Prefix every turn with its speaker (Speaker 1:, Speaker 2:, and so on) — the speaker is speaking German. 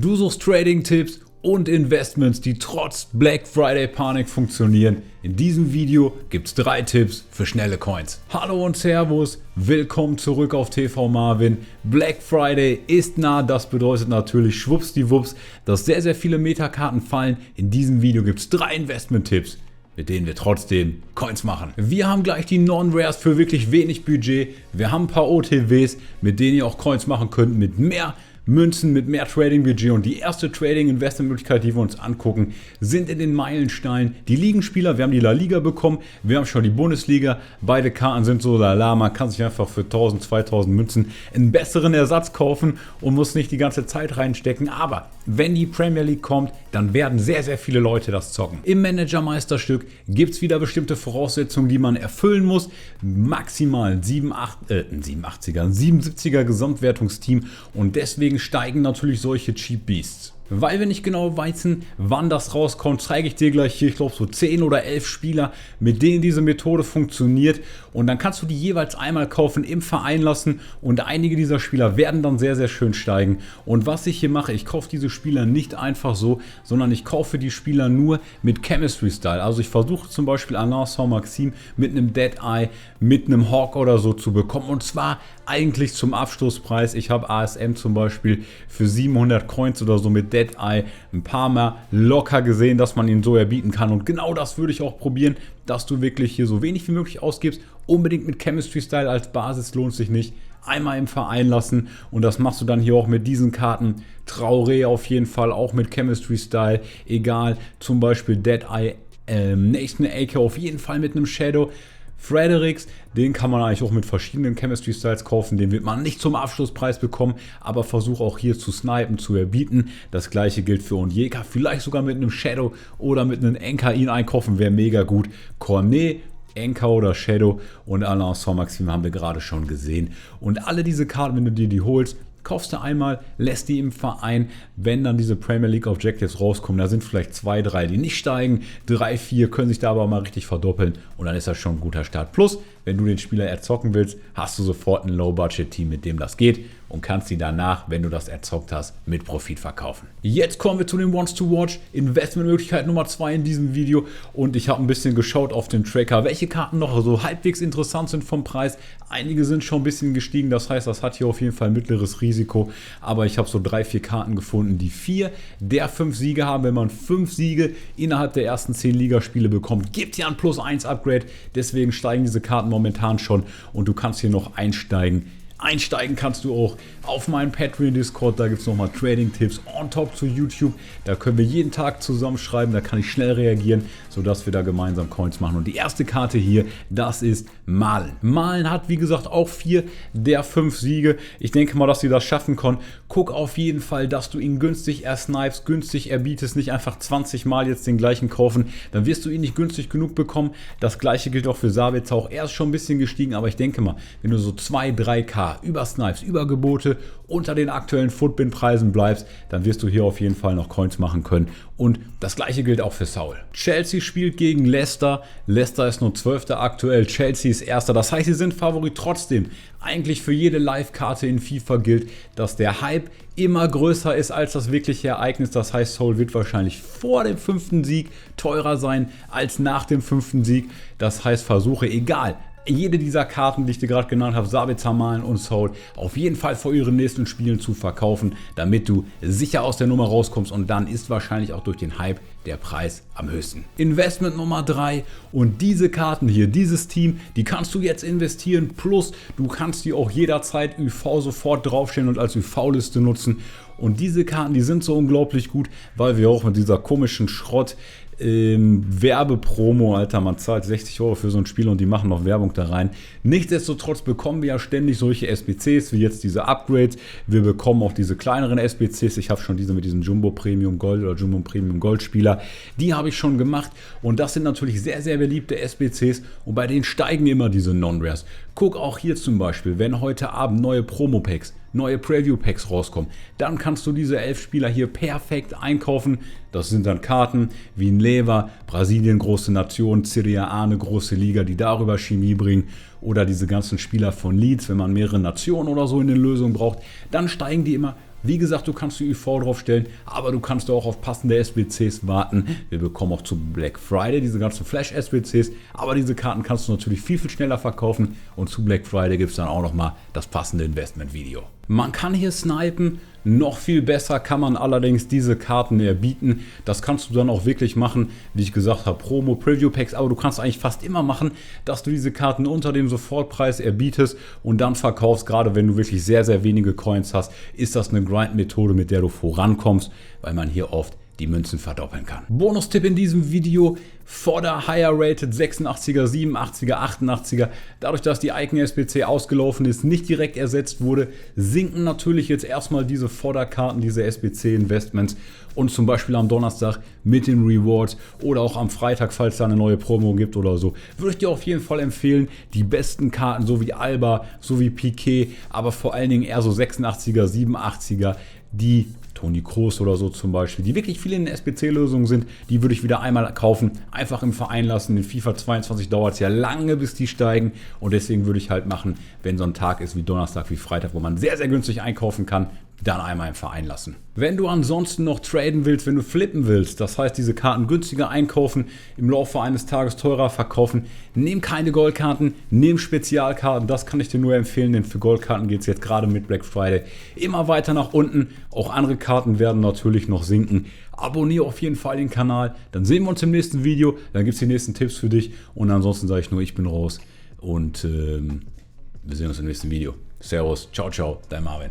Speaker 1: Du suchst Trading-Tipps und Investments, die trotz Black Friday Panik funktionieren. In diesem Video gibt es 3 Tipps für schnelle Coins. Hallo und Servus, willkommen zurück auf TV Marvin. Black Friday ist nah, das bedeutet natürlich schwuppsdiwupps, dass sehr, sehr viele Metakarten fallen. In diesem Video gibt es 3 Investment-Tipps, mit denen wir trotzdem Coins machen. Wir haben gleich die Non-Rares für wirklich wenig Budget. Wir haben ein paar OTWs, mit denen ihr auch Coins machen könnt, mit mehr Münzen, mit mehr Trading-Budget. Und die erste Trading-Investment-Möglichkeit, die wir uns angucken, sind in den Meilensteinen die Ligenspieler. Wir haben die La Liga bekommen, wir haben schon die Bundesliga. Beide Karten sind so lala. Man kann sich einfach für 1000, 2000 Münzen einen besseren Ersatz kaufen und muss nicht die ganze Zeit reinstecken. Aber wenn die Premier League kommt, dann werden sehr, sehr viele Leute das zocken. Im Manager-Meisterstück gibt es wieder bestimmte Voraussetzungen, die man erfüllen muss. Maximal ein 77er Gesamtwertungsteam und deswegen steigen natürlich solche Cheap Beasts. Weil wir nicht genau wissen, wann das rauskommt, zeige ich dir gleich hier, ich glaube so 10 oder 11 Spieler, mit denen diese Methode funktioniert. Und dann kannst du die jeweils einmal kaufen, im Verein lassen und einige dieser Spieler werden dann sehr, sehr schön steigen. Und was ich hier mache, ich kaufe diese Spieler nicht einfach so, sondern ich kaufe die Spieler nur mit Chemistry Style. Also ich versuche zum Beispiel Alain Saint-Maxime mit einem Dead Eye, mit einem Hawk oder so zu bekommen. Und zwar eigentlich zum Abstoßpreis. Ich habe ASM zum Beispiel für 700 Coins oder so mit Dead Eye ein paar Mal locker gesehen, dass man ihn so erbieten kann. Und genau das würde ich auch probieren, dass du wirklich hier so wenig wie möglich ausgibst. Unbedingt mit Chemistry Style als Basis lohnt sich nicht. Einmal im Verein lassen und das machst du dann hier auch mit diesen Karten. Traoré auf jeden Fall auch mit Chemistry Style. Egal, zum Beispiel Dead Eye, Nathan Ake auf jeden Fall mit einem Shadow. Fredericks, den kann man eigentlich auch mit verschiedenen Chemistry Styles kaufen, den wird man nicht zum Abschlusspreis bekommen, aber versuch auch hier zu snipen, zu erbieten. Das gleiche gilt für Onyeka, vielleicht sogar mit einem Shadow oder mit einem Enka ihn einkaufen, wäre mega gut. Cornet, Enka oder Shadow und Alain Saint-Maxime haben wir gerade schon gesehen. Und alle diese Karten, wenn du dir die holst, kaufst du einmal, lässt die im Verein, wenn dann diese Premier League Objectives rauskommen, da sind vielleicht 2, 3, die nicht steigen, 3, 4 können sich da aber mal richtig verdoppeln und dann ist das schon ein guter Start. Plus, wenn du den Spieler erzocken willst, hast du sofort ein Low-Budget-Team, mit dem das geht und kannst sie danach, wenn du das erzockt hast, mit Profit verkaufen. Jetzt kommen wir zu den Ones to Watch, Investmentmöglichkeit Nummer 2 in diesem Video und ich habe ein bisschen geschaut auf den Tracker, welche Karten noch so halbwegs interessant sind vom Preis. Einige sind schon ein bisschen gestiegen, das heißt, das hat hier auf jeden Fall mittleres Risiko, aber ich habe so 3, 4 Karten gefunden, die 4 der 5 Siege haben. Wenn man 5 Siege innerhalb der ersten 10 Ligaspiele bekommt, gibt ja ein +1 Upgrade, deswegen steigen diese Karten momentan schon und du kannst hier noch einsteigen. Einsteigen kannst du auch auf meinen Patreon-Discord, da gibt es nochmal Trading-Tipps on top zu YouTube. Da können wir jeden Tag zusammenschreiben, da kann ich schnell reagieren, sodass wir da gemeinsam Coins machen. Und die erste Karte hier, das ist Malen. Malen hat, wie gesagt, auch 4 der 5 Siege. Ich denke mal, dass sie das schaffen können. Guck auf jeden Fall, dass du ihn günstig ersnipest, günstig erbietest, nicht einfach 20 Mal jetzt den gleichen kaufen. Dann wirst du ihn nicht günstig genug bekommen. Das gleiche gilt auch für Sabitzer. Auch er ist schon ein bisschen gestiegen, aber ich denke mal, wenn du so 2, 3K über Snipes, über Gebote unter den aktuellen Footbin-Preisen bleibst, dann wirst du hier auf jeden Fall noch Coins machen können. Und das gleiche gilt auch für Saul. Chelsea spielt gegen Leicester. Leicester ist nur 12. aktuell, Chelsea ist 1. Das heißt, sie sind Favorit trotzdem. Eigentlich für jede Live-Karte in FIFA gilt, dass der Hype immer größer ist als das wirkliche Ereignis. Das heißt, Saul wird wahrscheinlich vor dem 5. Sieg teurer sein als nach dem 5. Sieg. Das heißt, versuche, egal, jede dieser Karten, die ich dir gerade genannt habe, Sabitzer, Malen und Saul, auf jeden Fall vor ihren nächsten Spielen zu verkaufen, damit du sicher aus der Nummer rauskommst und dann ist wahrscheinlich auch durch den Hype der Preis am höchsten. Investment Nummer 3 und diese Karten hier, dieses Team, die kannst du jetzt investieren, plus du kannst die auch jederzeit UV sofort draufstellen und als UV-Liste nutzen. Und diese Karten, die sind so unglaublich gut, weil wir auch mit dieser komischen Schrott Werbepromo, Alter, man zahlt 60 € für so ein Spiel und die machen noch Werbung da rein. Nichtsdestotrotz bekommen wir ja ständig solche SBCs, wie jetzt diese Upgrades. Wir bekommen auch diese kleineren SBCs. Ich habe schon diese mit diesem Jumbo Premium Gold oder Jumbo Premium Gold Spieler. Die habe ich schon gemacht und das sind natürlich sehr, sehr beliebte SBCs und bei denen steigen immer diese Non-Rares. Guck auch hier zum Beispiel, wenn heute Abend neue Promo-Packs, neue Preview-Packs rauskommen, dann kannst du diese 11 Spieler hier perfekt einkaufen. Das sind dann Karten wie ein Lever, Brasilien, große Nation, Serie A, eine große Liga, die darüber Chemie bringen. Oder diese ganzen Spieler von Leeds, wenn man mehrere Nationen oder so in den Lösungen braucht, dann steigen die immer Wie gesagt, du kannst die UV draufstellen, aber du kannst auch auf passende SBCs warten. Wir bekommen auch zu Black Friday diese ganzen Flash-SBCs, aber diese Karten kannst du natürlich viel, viel schneller verkaufen und zu Black Friday gibt es dann auch nochmal das passende Investment-Video. Man kann hier snipen, noch viel besser kann man allerdings diese Karten erbieten. Das kannst du dann auch wirklich machen, wie ich gesagt habe, Promo, Preview Packs, aber du kannst eigentlich fast immer machen, dass du diese Karten unter dem Sofortpreis erbietest und dann verkaufst. Gerade wenn du wirklich sehr, sehr wenige Coins hast, ist das eine Grind-Methode, mit der du vorankommst, weil man hier oft die Münzen verdoppeln kann. Bonustipp in diesem Video: Fodder Higher Rated 86er, 87er, 88er. Dadurch, dass die Icon SBC ausgelaufen ist, nicht direkt ersetzt wurde, sinken natürlich jetzt erstmal diese Fodder-Karten, diese SBC-Investments. Und zum Beispiel am Donnerstag mit den Rewards oder auch am Freitag, falls da eine neue Promo gibt oder so, würde ich dir auf jeden Fall empfehlen, die besten Karten, so wie Alba, so wie Piqué, aber vor allen Dingen eher so 86er, 87er, die Toni Kroos oder so zum Beispiel, die wirklich viele in SBC-Lösungen sind, die würde ich wieder einmal kaufen, einfach im Verein lassen. In FIFA 22 dauert es ja lange, bis die steigen und deswegen würde ich halt machen, wenn so ein Tag ist wie Donnerstag, wie Freitag, wo man sehr, sehr günstig einkaufen kann, dann einmal im Verein lassen. Wenn du ansonsten noch traden willst, wenn du flippen willst, das heißt diese Karten günstiger einkaufen, im Laufe eines Tages teurer verkaufen, nimm keine Goldkarten, nimm Spezialkarten, das kann ich dir nur empfehlen, denn für Goldkarten geht es jetzt gerade mit Black Friday immer weiter nach unten. Auch andere Karten werden natürlich noch sinken. Abonniere auf jeden Fall den Kanal, dann sehen wir uns im nächsten Video, dann gibt es die nächsten Tipps für dich und ansonsten sage ich nur, ich bin raus und wir sehen uns im nächsten Video. Servus, ciao, ciao, dein Marvin.